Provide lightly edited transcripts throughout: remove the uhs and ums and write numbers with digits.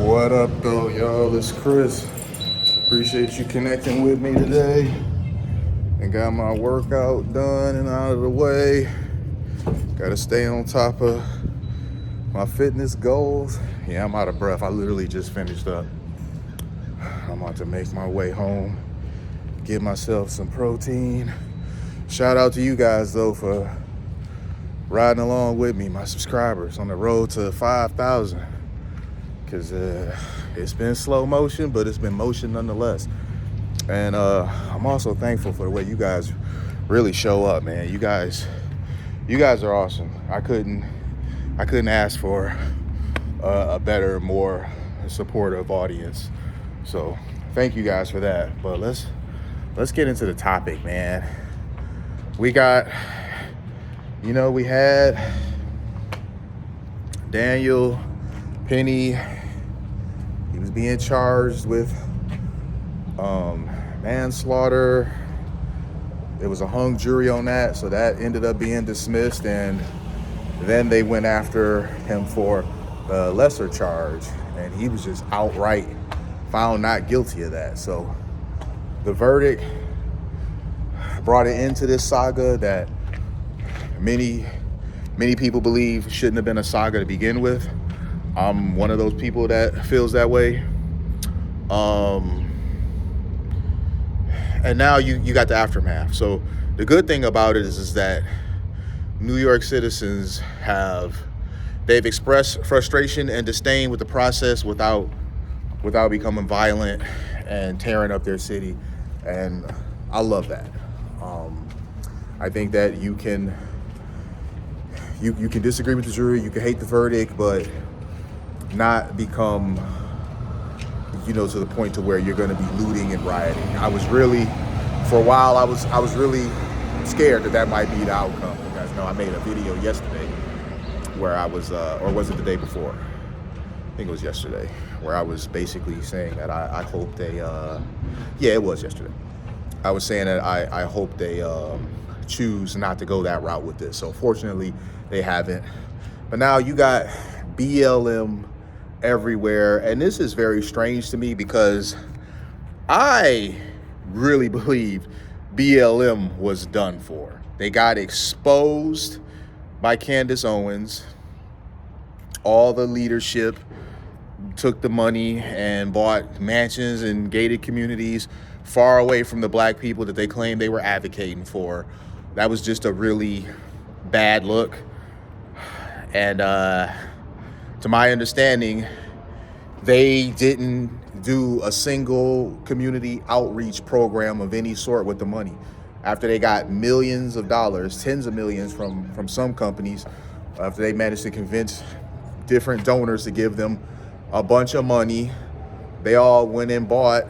What up, though, y'all? It's Chris. Appreciate you connecting with me today. And got my workout done and out of the way. Got to stay on top of my fitness goals. Yeah, I'm out of breath. I literally just finished up. I'm about to make my way home, get myself some protein. Shout out to you guys, though, for riding along with me, my subscribers, on the road to 5,000. Because it's been slow motion, but it's been motion nonetheless. And I'm also thankful for the way you guys really show up, man. You guys are awesome. I couldn't ask for a better, more supportive audience. So thank you guys for that. But let's get into the topic, man. We got, we had Daniel Penny. He was being charged with manslaughter. There was a hung jury on that, so that ended up being dismissed, and then they went after him for a lesser charge, and he was just outright found not guilty of that. So the verdict brought it into this saga that many people believe shouldn't have been a saga to begin with. I'm one of those people that feels that way. And now you got the aftermath. So the good thing about it is that New York citizens they've expressed frustration and disdain with the process without becoming violent and tearing up their city. And I love that. I think that you can disagree with the jury, you can hate the verdict, but not become, to the point to where you're going to be looting and rioting. For a while, I was really scared that might be the outcome. You guys know I made a video yesterday where I was, or was it the day before? I think it was yesterday, where I was basically saying that I hope they, it was yesterday. I was saying that I hope they choose not to go that route with this. So fortunately, they haven't. But now you got BLM everywhere, and this is very strange to me because I really believe BLM was done for. They got exposed by Candace Owens. All the leadership took the money and bought mansions in gated communities far away from the black people that they claimed they were advocating for. That was just a really bad look. And to my understanding, they didn't do a single community outreach program of any sort with the money. After they got millions of dollars, tens of millions from some companies, after they managed to convince different donors to give them a bunch of money, they all went and bought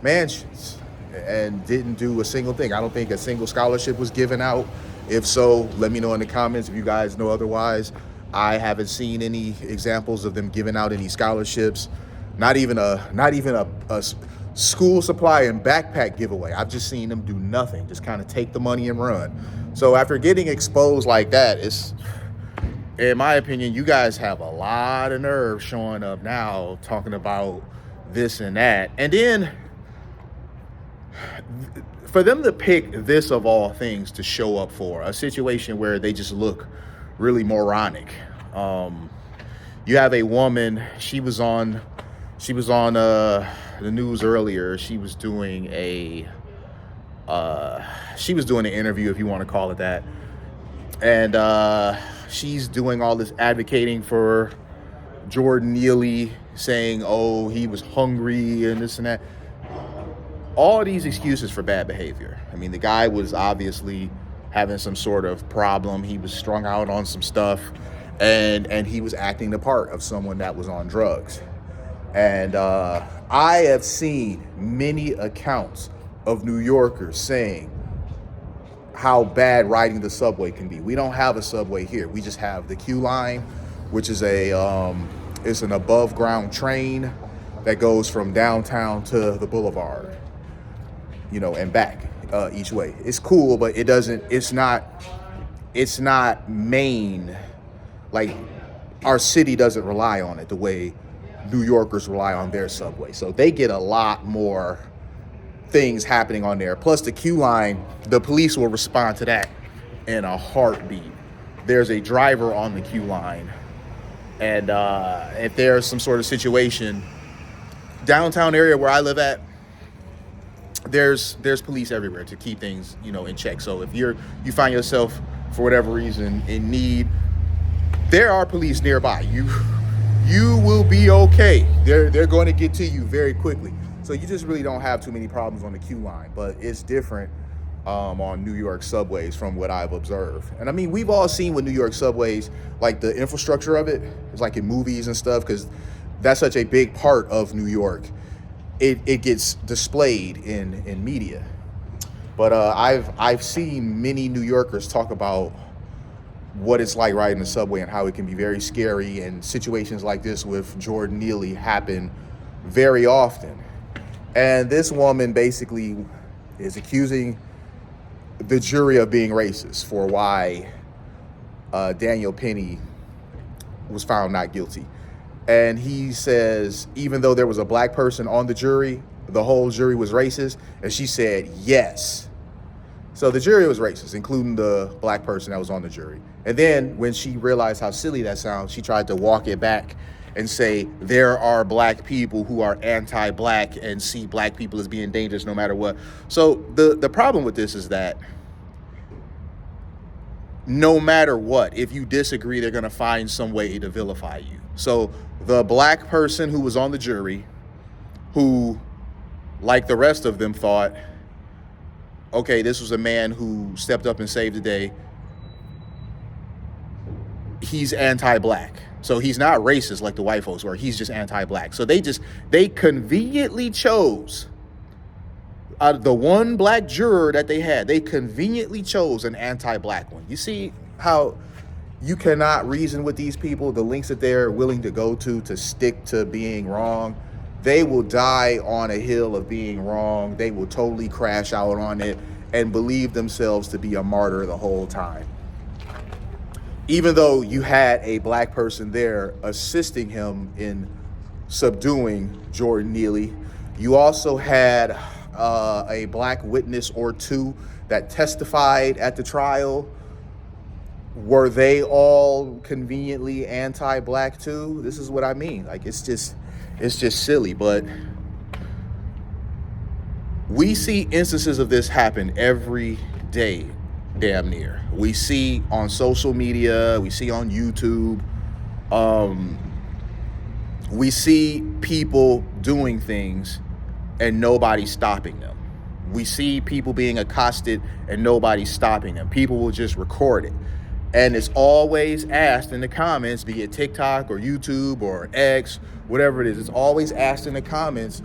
mansions and didn't do a single thing. I don't think a single scholarship was given out. If so, let me know in the comments if you guys know otherwise. I haven't seen any examples of them giving out any scholarships, not even a school supply and backpack giveaway. I've just seen them do nothing, just kind of take the money and run. So after getting exposed like that, it's, in my opinion, you guys have a lot of nerve showing up now talking about this and that. And then for them to pick this of all things to show up for a situation where they just look really moronic. You have a woman, she was on the news earlier. She was doing an interview, if you want to call it that. And she's doing all this advocating for Jordan Neely, saying, oh, he was hungry and this and that. All these excuses for bad behavior. I mean, the guy was obviously having some sort of problem. He was strung out on some stuff, and he was acting the part of someone that was on drugs. And I have seen many accounts of New Yorkers saying how bad riding the subway can be. We don't have a subway here. We just have the Q line, which is it's an above ground train that goes from downtown to the boulevard, and back each way. It's cool, but it's not main. Like, our city doesn't rely on it the way New Yorkers rely on their subway. So they get a lot more things happening on there. Plus the Q line, the police will respond to that in a heartbeat. There's a driver on the Q line, and if there's some sort of situation, downtown area where I live at, there's police everywhere to keep things, in check. So if you find yourself for whatever reason in need, there are police nearby. You will be okay. They're going to get to you very quickly. So you just really don't have too many problems on the Q line, but it's different on New York subways from what I've observed. And I mean, we've all seen with New York subways, like the infrastructure of it, it's like in movies and stuff, because that's such a big part of New York. It gets displayed in media. But I've seen many New Yorkers talk about what it's like riding the subway and how it can be very scary, and situations like this with Jordan Neely happen very often. And this woman basically is accusing the jury of being racist for why Daniel Penny was found not guilty. And he says, even though there was a black person on the jury, the whole jury was racist. And she said, yes. So the jury was racist, including the black person that was on the jury. And then when she realized how silly that sounds, she tried to walk it back and say there are black people who are anti-black and see black people as being dangerous no matter what. So the problem with this is that no matter what, if you disagree, they're going to find some way to vilify you. So the black person who was on the jury, who, like the rest of them, thought, okay, this was a man who stepped up and saved the day, he's anti-black. So he's not racist like the white folks were. He's just anti-black. So they conveniently chose the one black juror that they had. They conveniently chose an anti-black one. You see how you cannot reason with these people, the lengths that they're willing to go to stick to being wrong. They will die on a hill of being wrong. They will totally crash out on it and believe themselves to be a martyr the whole time. Even though you had a black person there assisting him in subduing Jordan Neely, you also had a black witness or two that testified at the trial. Were they all conveniently anti-black too? This is what I mean. Like, it's just silly. But we see instances of this happen every day, damn near. We see on social media, we see on YouTube, we see people doing things and nobody stopping them. We see people being accosted and nobody stopping them. People will just record it. And it's always asked in the comments, be it TikTok or YouTube or X, whatever it is, it's always asked in the comments,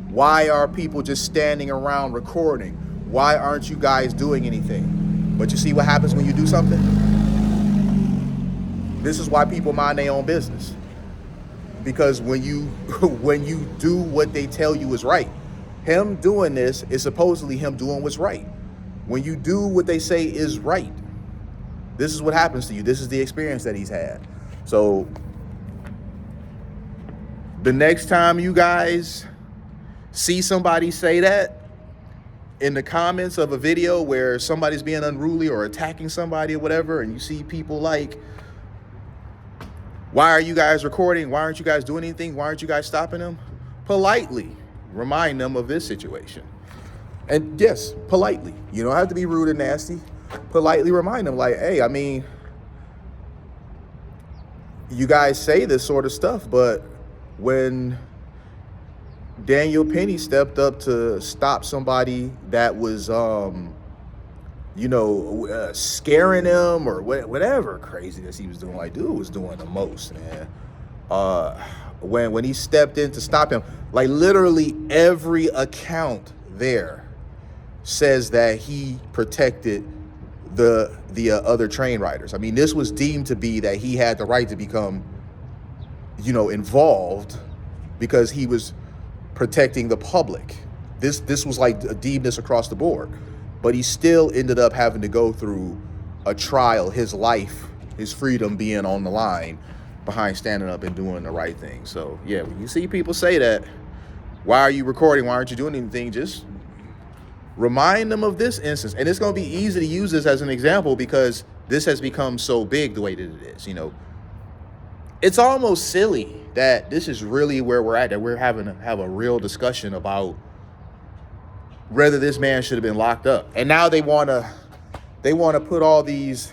why are people just standing around recording? Why aren't you guys doing anything? But you see what happens when you do something? This is why people mind their own business. Because when you do what they tell you is right, him doing this is supposedly him doing what's right. When you do what they say is right, this is what happens to you. This is the experience that he's had. So the next time you guys see somebody say that in the comments of a video where somebody's being unruly or attacking somebody or whatever, and you see people like, why are you guys recording? Why aren't you guys doing anything? Why aren't you guys stopping them? Politely remind them of this situation. And yes, politely. You don't have to be rude and nasty. Politely remind them, like, hey, I mean, you guys say this sort of stuff, but when Daniel Penny stepped up to stop somebody that was, scaring him or whatever craziness he was doing. Like, dude was doing the most, man. When he stepped in to stop him, like literally every account there says that he protected the other train riders. I mean, this was deemed to be that he had the right to become, involved because he was protecting the public. This was like a deemness across the board, but he still ended up having to go through a trial, his life, his freedom being on the line, behind standing up and doing the right thing. So yeah, when you see people say that, why are you recording? Why aren't you doing anything? Just remind them of this instance. And it's going to be easy to use this as an example because this has become so big the way that it is. You know, it's almost silly that this is really where we're at, that we're having to have a real discussion about whether this man should have been locked up. And now they want to put all these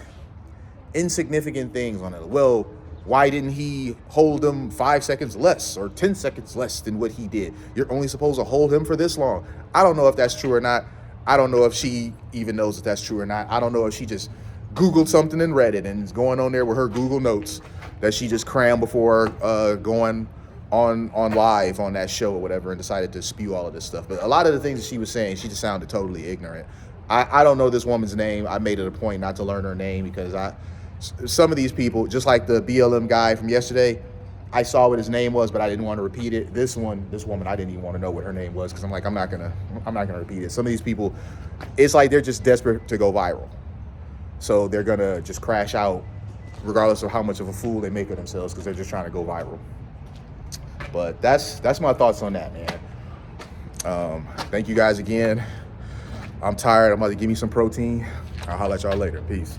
insignificant things on it. Well, why didn't he hold him 5 seconds less or 10 seconds less than what he did? You're only supposed to hold him for this long. I don't know if that's true or not. I don't know if she even knows if that's true or not. I don't know if she just Googled something and read it and is going on there with her Google Notes that she just crammed before going on live on that show or whatever and decided to spew all of this stuff. But a lot of the things that she was saying, she just sounded totally ignorant. I don't know this woman's name. I made it a point not to learn her name because some of these people, just like the BLM guy from yesterday, I saw what his name was, but I didn't want to repeat it. This woman, I didn't even want to know what her name was because I'm like, I'm not gonna repeat it. Some of these people, it's like they're just desperate to go viral, so they're gonna just crash out, regardless of how much of a fool they make of themselves, because they're just trying to go viral. But that's my thoughts on that, man. Thank you guys again. I'm tired. I'm about to give me some protein. I'll holler at y'all later. Peace.